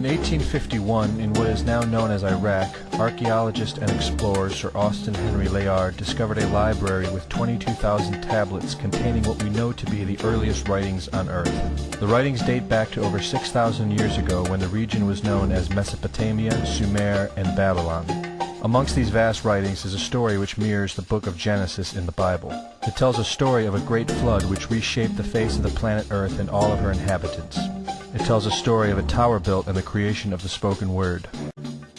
In 1851, in what is now known as Iraq, archaeologist and explorer Sir Austin Henry Layard discovered a library with 22,000 tablets containing what we know to be the earliest writings on Earth. The writings date back to over 6,000 years ago, when the region was known as Mesopotamia, Sumer, and Babylon. Amongst these vast writings is a story which mirrors the book of Genesis in the Bible. It tells a story of a great flood which reshaped the face of the planet Earth and all of her inhabitants. It tells a story of a tower built and the creation of the spoken word.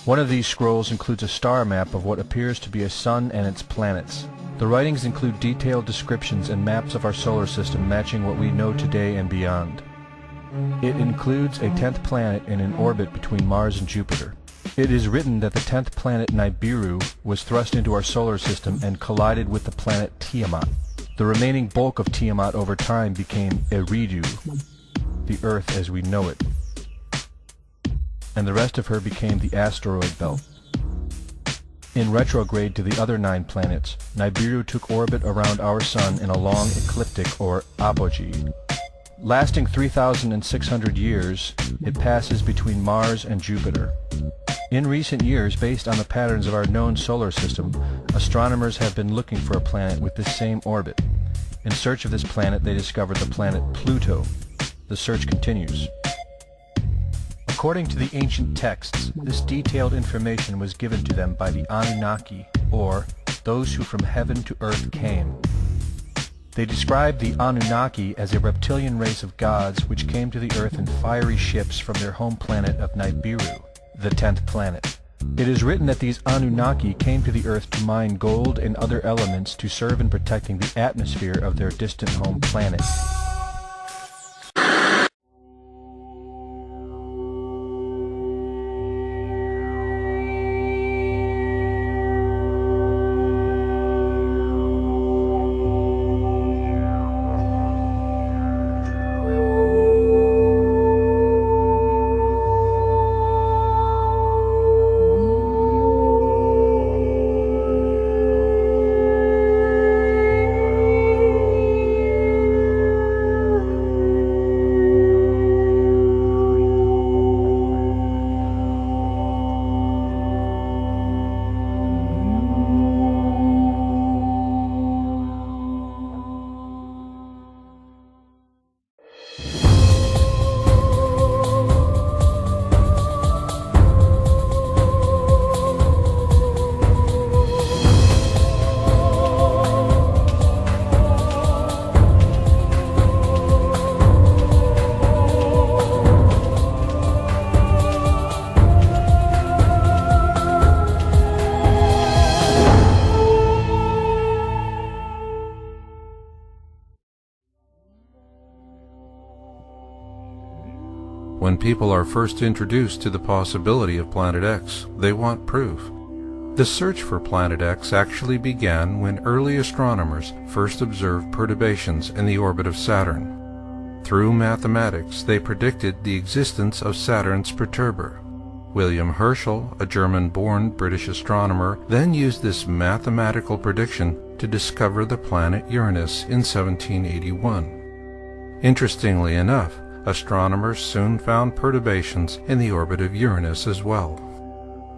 One of these scrolls includes a star map of what appears to be a sun and its planets. The writings include detailed descriptions and maps of our solar system matching what we know today and beyond. It includes a 10th planet in an orbit between Mars and Jupiter. It is written that the 10th planet Nibiru was thrust into our solar system and collided with the planet Tiamat. The remaining bulk of Tiamat over time became Eridu, the Earth as we know it, and the rest of her became the asteroid belt. In retrograde to the other 9 planets, Nibiru took orbit around our Sun in a long ecliptic or apogee. Lasting 3,600 years, it passes between Mars and Jupiter. In recent years, based on the patterns of our known solar system, astronomers have been looking for a planet with this same orbit. In search of this planet, they discovered the planet Pluto. The search continues. According to the ancient texts, this detailed information was given to them by the Anunnaki, or those who from heaven to earth came. They described the Anunnaki as a reptilian race of gods which came to the earth in fiery ships from their home planet of Nibiru, the 10th planet. It is written that these Anunnaki came to the earth to mine gold and other elements to serve in protecting the atmosphere of their distant home planet. When people are first introduced to the possibility of Planet X, they want proof. The search for Planet X actually began when early astronomers first observed perturbations in the orbit of Saturn. Through mathematics, they predicted the existence of Saturn's perturber. William Herschel, a German-born British astronomer, then used this mathematical prediction to discover the planet Uranus in 1781. Interestingly enough, astronomers soon found perturbations in the orbit of Uranus as well.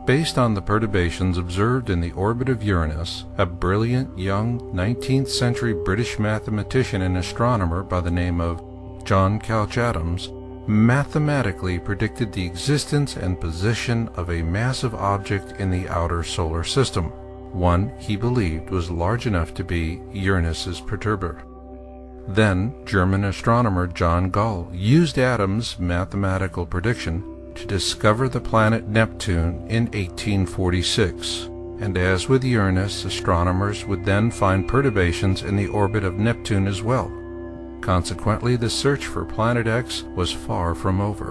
Based on the perturbations observed in the orbit of Uranus, a brilliant young 19th century British mathematician and astronomer by the name of John Couch Adams mathematically predicted the existence and position of a massive object in the outer solar system, one he believed was large enough to be Uranus's perturber. Then, German astronomer John Gall used Adams' mathematical prediction to discover the planet Neptune in 1846, and as with Uranus, astronomers would then find perturbations in the orbit of Neptune as well. Consequently, the search for Planet X was far from over.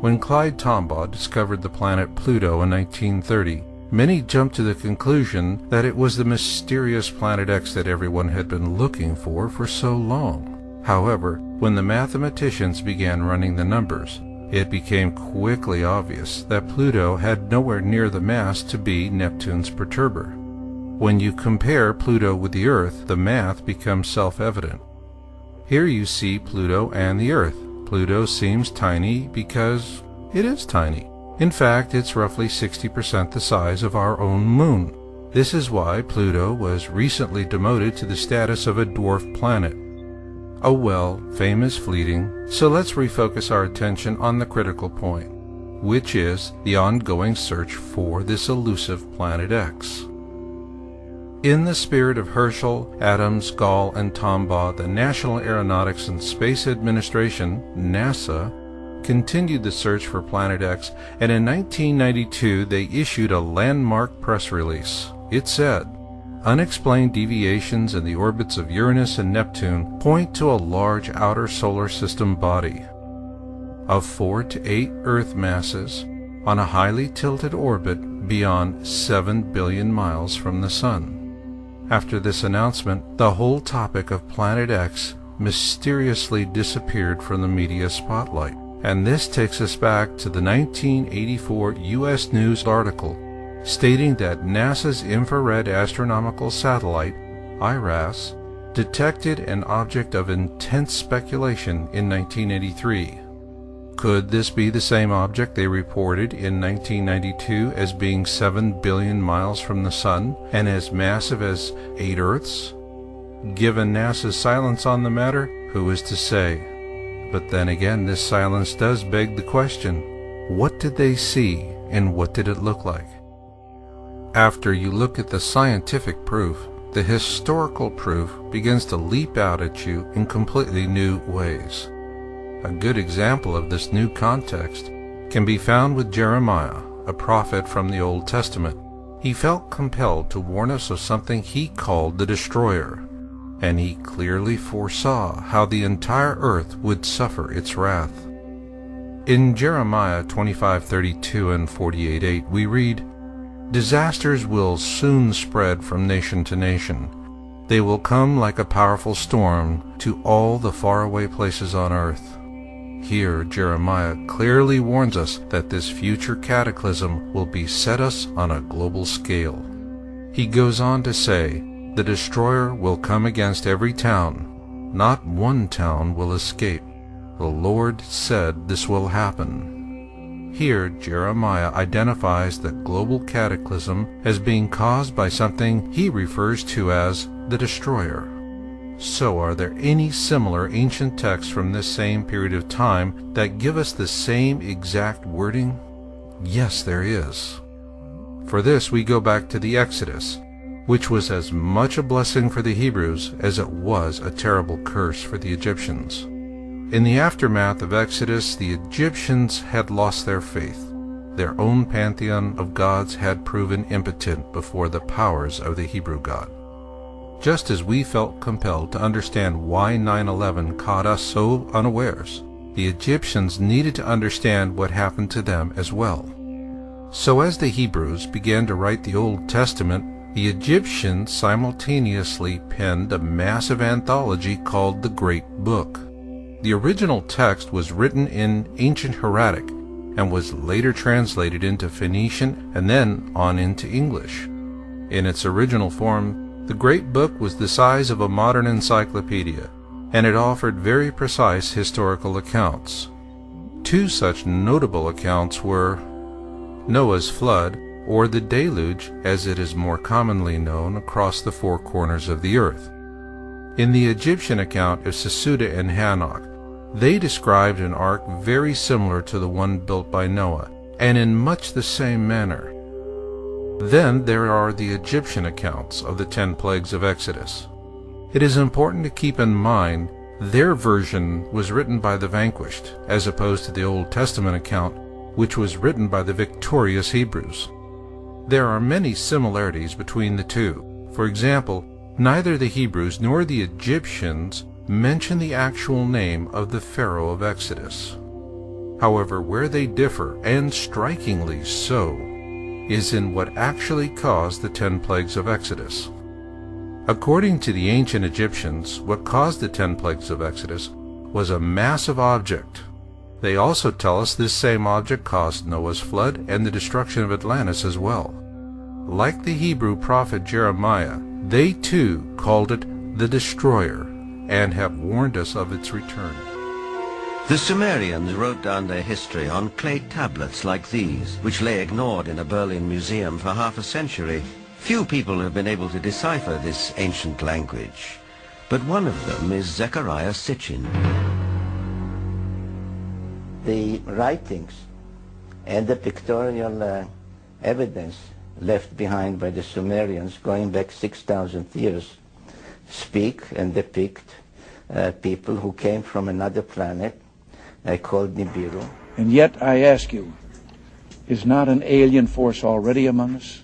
When Clyde Tombaugh discovered the planet Pluto in 1930, many jumped to the conclusion that it was the mysterious Planet X that everyone had been looking for so long. However, when the mathematicians began running the numbers, It became quickly obvious that Pluto had nowhere near the mass to be Neptune's perturber. When you compare Pluto with the Earth, the math becomes self-evident. Here you see Pluto and the Earth. Pluto seems tiny because it is tiny. In fact, it's roughly 60% the size of our own moon. This is why Pluto was recently demoted to the status of a dwarf planet. Oh well, fame is fleeting, so let's refocus our attention on the critical point, which is the ongoing search for this elusive Planet X. In the spirit of Herschel, Adams, Gall, and Tombaugh, the National Aeronautics and Space Administration, NASA, continued the search for Planet X, and in 1992 they issued a landmark press release. It said, "Unexplained deviations in the orbits of Uranus and Neptune point to a large outer solar system body of 4 to 8 Earth masses on a highly tilted orbit beyond 7 billion miles from the Sun." After this announcement, the whole topic of Planet X mysteriously disappeared from the media spotlight. And this takes us back to the 1984 U.S. News article stating that NASA's Infrared Astronomical Satellite, IRAS, detected an object of intense speculation in 1983. Could this be the same object they reported in 1992 as being 7 billion miles from the Sun and as massive as 8 Earths? Given NASA's silence on the matter, who is to say? But then again, this silence does beg the question, what did they see and what did it look like? After you look at the scientific proof, the historical proof begins to leap out at you in completely new ways. A good example of this new context can be found with Jeremiah, a prophet from the Old Testament. He felt compelled to warn us of something he called the destroyer, and he clearly foresaw how the entire earth would suffer its wrath. In Jeremiah 25:32 and 48:8 we read, "Disasters will soon spread from nation to nation. They will come like a powerful storm to all the faraway places on earth." Here, Jeremiah clearly warns us that this future cataclysm will beset us on a global scale. He goes on to say, "The destroyer will come against every town. Not one town will escape. The Lord said this will happen." Here, Jeremiah identifies the global cataclysm as being caused by something he refers to as the destroyer. So are there any similar ancient texts from this same period of time that give us the same exact wording? Yes, there is. For this we go back to the Exodus, which was as much a blessing for the Hebrews as it was a terrible curse for the Egyptians. In the aftermath of Exodus, the Egyptians had lost their faith. Their own pantheon of gods had proven impotent before the powers of the Hebrew God. Just as we felt compelled to understand why 9/11 caught us so unawares, the Egyptians needed to understand what happened to them as well. So as the Hebrews began to write the Old Testament, the Egyptians simultaneously penned a massive anthology called the Great Book. The original text was written in ancient Hieratic and was later translated into Phoenician and then on into English. In its original form, the Great Book was the size of a modern encyclopedia, and it offered very precise historical accounts. Two such notable accounts were Noah's flood, or the deluge as it is more commonly known across the four corners of the earth. In the Egyptian account of Sesuda and Hanok, they described an ark very similar to the one built by Noah, and in much the same manner. Then there are the Egyptian accounts of the 10 plagues of Exodus. It is important to keep in mind their version was written by the vanquished, as opposed to the Old Testament account, which was written by the victorious Hebrews. There are many similarities between the two. For example, neither the Hebrews nor the Egyptians mention the actual name of the Pharaoh of Exodus. However, where they differ, and strikingly so, is in what actually caused the 10 plagues of Exodus. According to the ancient Egyptians, what caused the 10 plagues of Exodus was a massive object, They also tell us this same object caused Noah's flood and the destruction of Atlantis as well. Like the Hebrew prophet Jeremiah, they too called it the Destroyer and have warned us of its return. The Sumerians wrote down their history on clay tablets like these, which lay ignored in a Berlin museum for half a century. Few people have been able to decipher this ancient language, but one of them is Zechariah Sitchin. The writings and the pictorial evidence left behind by the Sumerians going back 6,000 years speak and depict people who came from another planet called Nibiru. And yet I ask you, is not an alien force already among us?